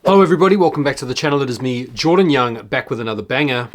Hello everybody, welcome back to the channel. It is me, Jordan Young, back with another banger.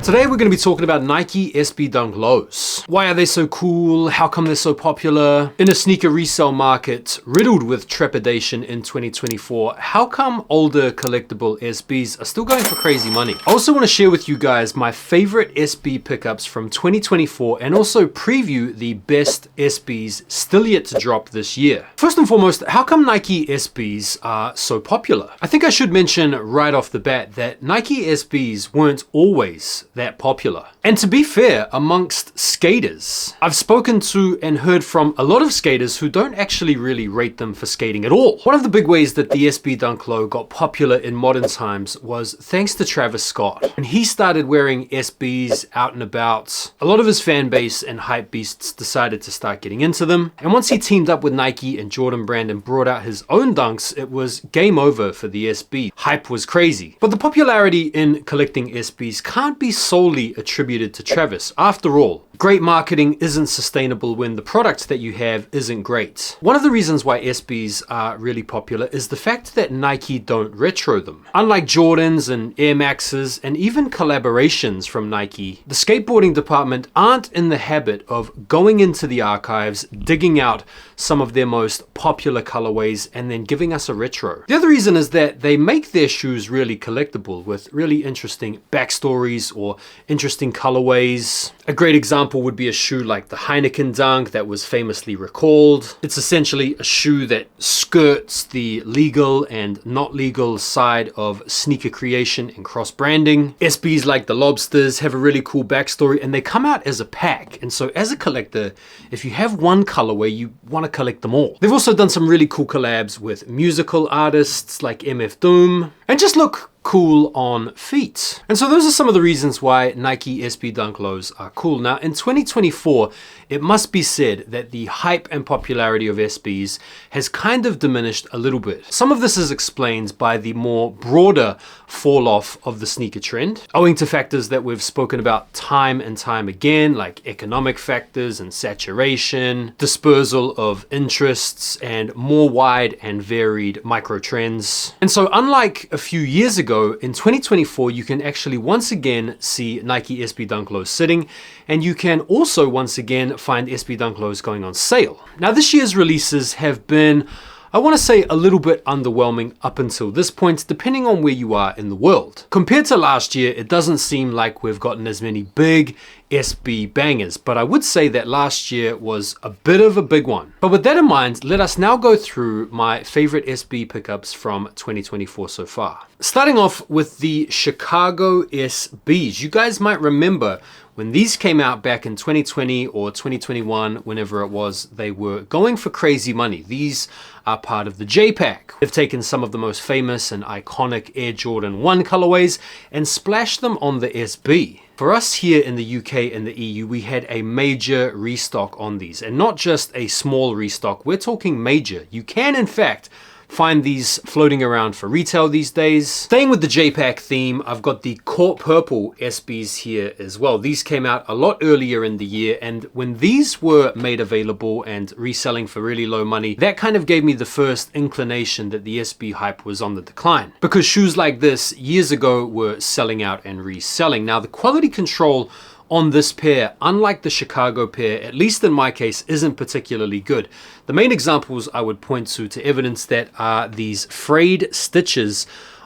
Today we're going to be talking about Nike SB Dunk Lows. Why are they so cool? How come they're so popular? In a sneaker resale market riddled with trepidation in 2024, how come older collectible SBs are still going for crazy money? I also want to share with you guys my favorite SB pickups from 2024 and also preview the best SBs still yet to drop this year. First and foremost, how come Nike SBs are so popular? I think I should mention right off the bat that Nike SBs weren't always that popular. And to be fair, amongst skaters, I've spoken to and heard from a lot of skaters who don't actually really rate them for skating at all. One of the big ways that the SB Dunk Low got popular in modern times was thanks to Travis Scott. When he started wearing SBs out and about, a lot of his fan base and hype beasts decided to start getting into them. And once he teamed up with Nike and Jordan Brand and brought out his own dunks, it was game over for the SB. Hype was crazy. But the popularity in collecting SBs can't be solely attributed to Travis. After all, great marketing isn't sustainable when the product that you have isn't great. One of the reasons why SBs are really popular is the fact that Nike don't retro them. Unlike Jordans and Air Maxes and even collaborations from Nike, the skateboarding department aren't in the habit of going into the archives, digging out some of their most popular colorways and then giving us a retro. The other reason is that they make their shoes really collectible with really interesting backstories or interesting colorways. A great example would be a shoe like the Heineken Dunk that was famously recalled. It's essentially a shoe that skirts the legal and not legal side of sneaker creation and cross-branding. SBs like the Lobsters have a really cool backstory and they come out as a pack. And so as a collector, if you have one colorway, you want to collect them all. They've also done some really cool collabs with musical artists like MF Doom and just look cool on feet. And so those are some of the reasons why Nike SB Dunk Lows are cool. Now in 2024, it must be said that the hype and popularity of SBs has kind of diminished a little bit. Some of this is explained by the more broader fall off of the sneaker trend, owing to factors that we've spoken about time and time again, like economic factors and saturation, dispersal of interests, and more wide and varied micro trends. And so unlike a few years ago, in 2024, you can actually once again see Nike SB Dunk Lows sitting, and you can also once again find SB Dunk Lows going on sale. Now this year's releases have been, I want to say, a little bit underwhelming up until this point, depending on where you are in the world. Compared to last year, it doesn't seem like we've gotten as many big SB bangers, but I would say that last year was a bit of a big one. But with that in mind, let us now go through my favorite SB pickups from 2024 so far. Starting off with the Chicago SBs. You guys might remember when these came out back in 2020 or 2021, whenever it was, they were going for crazy money. These are part of the J-Pack. They've taken some of the most famous and iconic Air Jordan 1 colorways and splashed them on the SB. For us here in the UK and the EU, we had a major restock on these, and not just a small restock, we're talking major. You can in fact find these floating around for retail these days. Staying with the J-Pack theme, I've got the Court Purple SBs here as well. These came out a lot earlier in the year, and when these were made available and reselling for really low money, that kind of gave me the first inclination that the SB hype was on the decline. Because shoes like this years ago were selling out and reselling. Now the quality control on this pair, unlike the Chicago pair, at least in my case, isn't particularly good. The main examples I would point to evidence that are these frayed stitches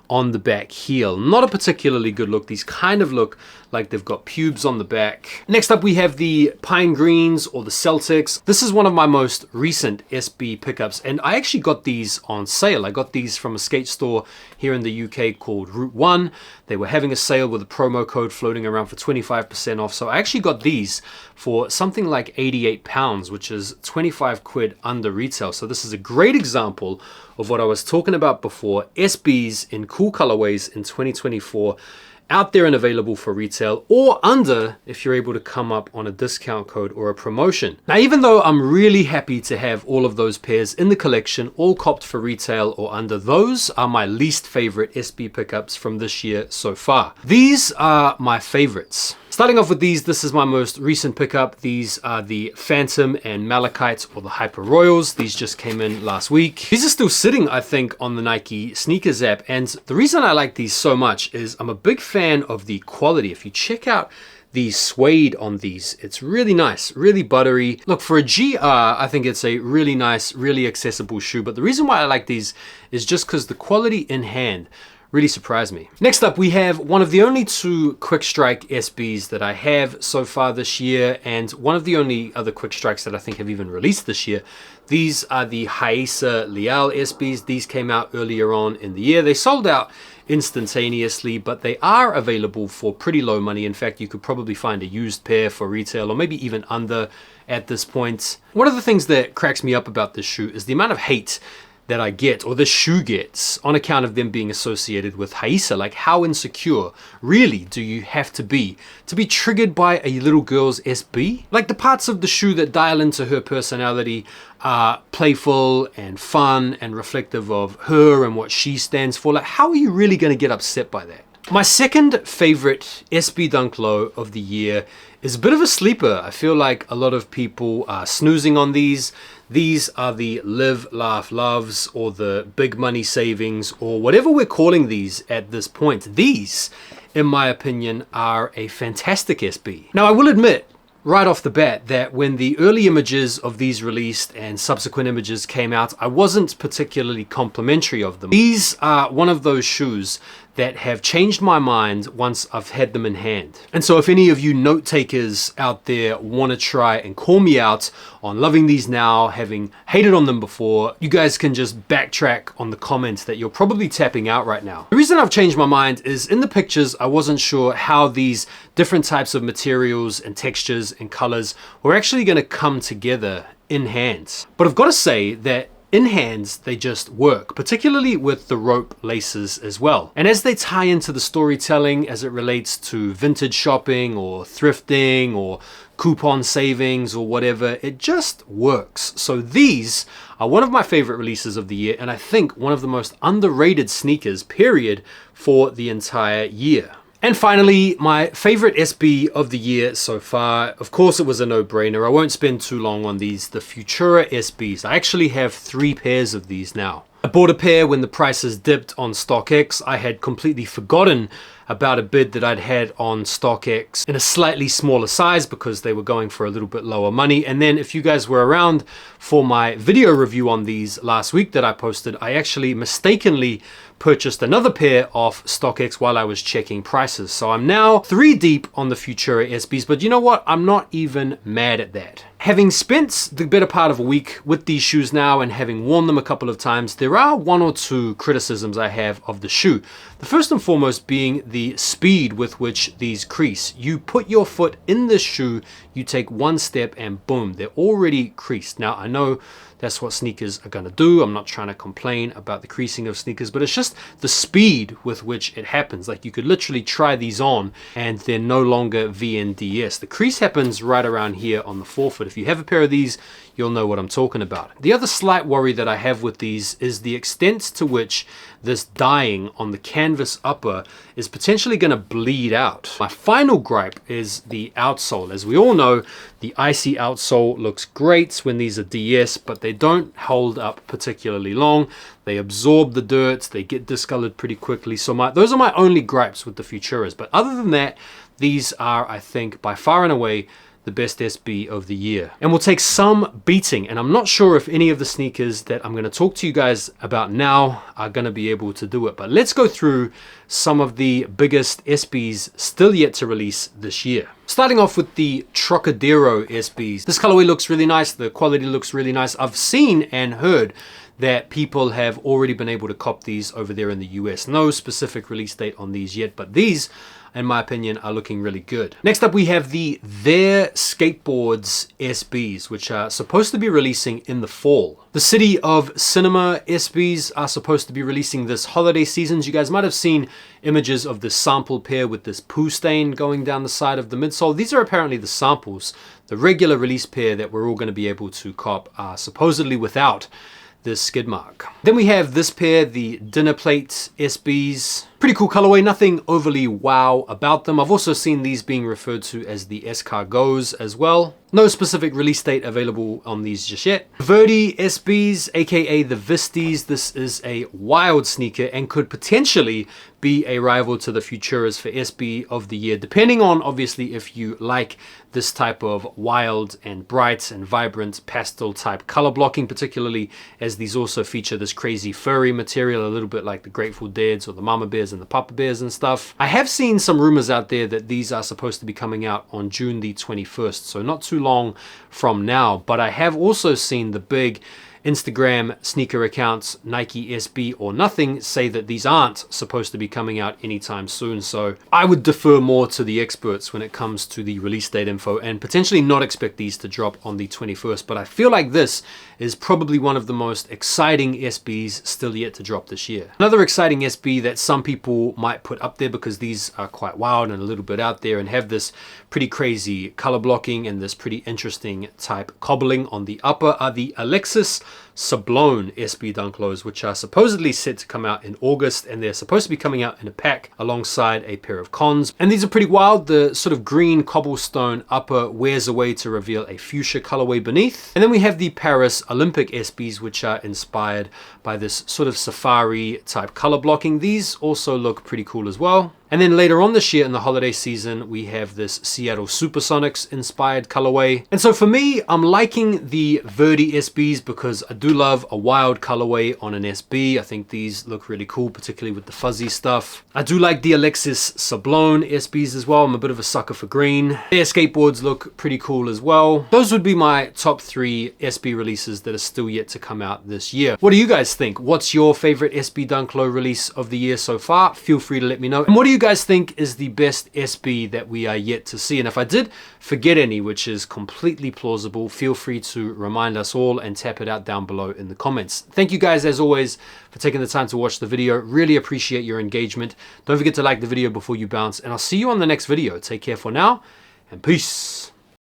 on the back heel. Not a particularly good look. These kind of look like they've got pubes on the back. Next up, we have the Pine Greens or the Celtics. This is one of my most recent SB pickups, and I actually got these on sale. I got these from a skate store here in the UK called Route 1. They were having a sale with a promo code floating around for 25% off. So I actually got these for something like £88, which is 25 quid under retail. So this is a great example of what I was talking about before. SBs in cool colorways in 2024, out there and available for retail or under if you're able to come up on a discount code or a promotion. Now, even though I'm really happy to have all of those pairs in the collection, all copped for retail or under, those are my least favorite SB pickups from this year so far. These are my favorites. Starting off with these, this is my most recent pickup. These are the Phantom and Malachite, or the Hyper Royals. These just came in last week. These are still sitting, I think, on the Nike sneakers app. And the reason I like these so much is I'm a big fan of the quality. If you check out the suede on these, it's really nice, really buttery. Look, for a GR, I think it's a really nice, really accessible shoe. But the reason why I like these is just because the quality in hand really surprised me. Next up, we have one of the only two Quick Strike SBs that I have so far this year, and one of the only other Quick Strikes that I think have even released this year. These are the Haisa Leal SBs. These came out earlier on in the year. They sold out instantaneously, but they are available for pretty low money. In fact, you could probably find a used pair for retail, or maybe even under at this point. One of the things that cracks me up about this shoe is the amount of hate that I get, or this shoe gets, on account of them being associated with Haisa. Like, how insecure really do you have to be triggered by a little girl's SB? Like, the parts of the shoe that dial into her personality are playful and fun and reflective of her and what she stands for. Like, how are you really going to get upset by that? My second favorite SB Dunk Low of the year is a bit of a sleeper. I feel like a lot of people are snoozing on these. These are the Live, Laugh, Loves, or the Big Money Savings, or whatever we're calling these at this point. These, in my opinion, are a fantastic SB. Now, I will admit right off the bat that when the early images of these released and subsequent images came out, I wasn't particularly complimentary of them. These are one of those shoes that have changed my mind once I've had them in hand. And so if any of you note takers out there want to try and call me out on loving these now, having hated on them before, you guys can just backtrack on the comments that you're probably tapping out right now. The reason I've changed my mind is in the pictures, I wasn't sure how these different types of materials and textures and colors were actually going to come together in hands. But I've got to say that in hands, they just work, particularly with the rope laces as well. And as they tie into the storytelling as it relates to vintage shopping or thrifting or coupon savings or whatever, it just works. So these are one of my favorite releases of the year, and I think one of the most underrated sneakers, period, for the entire year. And finally, my favorite SB of the year so far, of course it was a no-brainer. I won't spend too long on these, the Futura SBs. I actually have 3 pairs of these now. I bought a pair when the prices dipped on StockX. I had completely forgotten about a bid that I'd had on StockX in a slightly smaller size because they were going for a little bit lower money. And then if you guys were around for my video review on these last week that I posted, I actually mistakenly purchased another pair off StockX while I was checking prices. So I'm now 3 deep on the Futura SBs, but you know what? I'm not even mad at that. Having spent the better part of a week with these shoes now and having worn them a couple of times, there are 1 or 2 criticisms I have of the shoe. The first and foremost being the speed with which these crease. You put your foot in this shoe, you take 1 step and boom, they're already creased. Now I know that's what sneakers are gonna do. I'm not trying to complain about the creasing of sneakers, but it's just the speed with which it happens. Like, you could literally try these on and they're no longer VNDS. The crease happens right around here on the forefoot. If you have a pair of these, you'll know what I'm talking about. The other slight worry that I have with these is the extent to which this dyeing on the canvas upper is potentially going to bleed out. My final gripe is the outsole. As we all know, the icy outsole looks great when these are DS, but they don't hold up particularly long. They absorb the dirt, they get discolored pretty quickly. So those are my only gripes with the Futuras. But other than that, these are, I think, by far and away the best SB of the year, and will take some beating. And I'm not sure if any of the sneakers that I'm going to talk to you guys about now are going to be able to do it. But let's go through some of the biggest SBs still yet to release this year. Starting off with the Trocadero SBs. This colorway looks really nice. The quality looks really nice. I've seen and heard that people have already been able to cop these over there in the US. No specific release date on these yet, but these, in my opinion, are looking really good. Next up, we have the Their Skateboards SBs, which are supposed to be releasing in the fall. The City of Cinema SBs are supposed to be releasing this holiday season. You guys might have seen images of this sample pair with this poo stain going down the side of the midsole. These are apparently the samples. The regular release pair that we're all going to be able to cop are supposedly without this skid mark. Then we have this pair, the Dinner Plate SBs. Pretty cool colorway, nothing overly wow about them. I've also seen these being referred to as the escargots as well. No specific release date available on these just yet. Verdi SBs, aka the Visties. This is a wild sneaker and could potentially be a rival to the Futuras for SB of the year, depending on obviously if you like this type of wild and bright and vibrant pastel type color blocking, particularly as these also feature this crazy furry material, a little bit like the Grateful Deads or the Mama Bears and the Papa Bears and stuff. I have seen some rumors out there that these are supposed to be coming out on June the 21st, so not too long from now, but I have also seen the big Instagram sneaker accounts, Nike SB or Nothing, say that these aren't supposed to be coming out anytime soon. So I would defer more to the experts when it comes to the release date info and potentially not expect these to drop on the 21st. But I feel like this is probably one of the most exciting SBs still yet to drop this year. Another exciting SB that some people might put up there because these are quite wild and a little bit out there and have this pretty crazy color blocking and this pretty interesting type cobbling on the upper are the Alexis Sablone SB Dunk Lows, which are supposedly set to come out in August, and they're supposed to be coming out in a pack alongside a pair of cons. And these are pretty wild. The sort of green cobblestone upper wears away to reveal a fuchsia colorway beneath. And then we have the Paris Olympic SBs, which are inspired by this sort of safari type color blocking. These also look pretty cool as well. And then later on this year in the holiday season, we have this Seattle Supersonics inspired colorway. And so for me, I'm liking the Verdi SBs because I do love a wild colorway on an SB. I think these look really cool, particularly with the fuzzy stuff. I do like the Alexis Sablone SBs as well. I'm a bit of a sucker for green. Their skateboards look pretty cool as well. Those would be my top 3 SB releases that are still yet to come out this year. What do you guys think? What's your favorite SB Dunk Low release of the year so far? Feel free to let me know. And what do you guys think is the best SB that we are yet to see? And if I did forget any, which is completely plausible, feel free to remind us all and tap it out down below in the comments. Thank you guys as always for taking the time to watch the video. Really appreciate your engagement. Don't forget to like the video before you bounce, and I'll see you on the next video. Take care for now, and peace.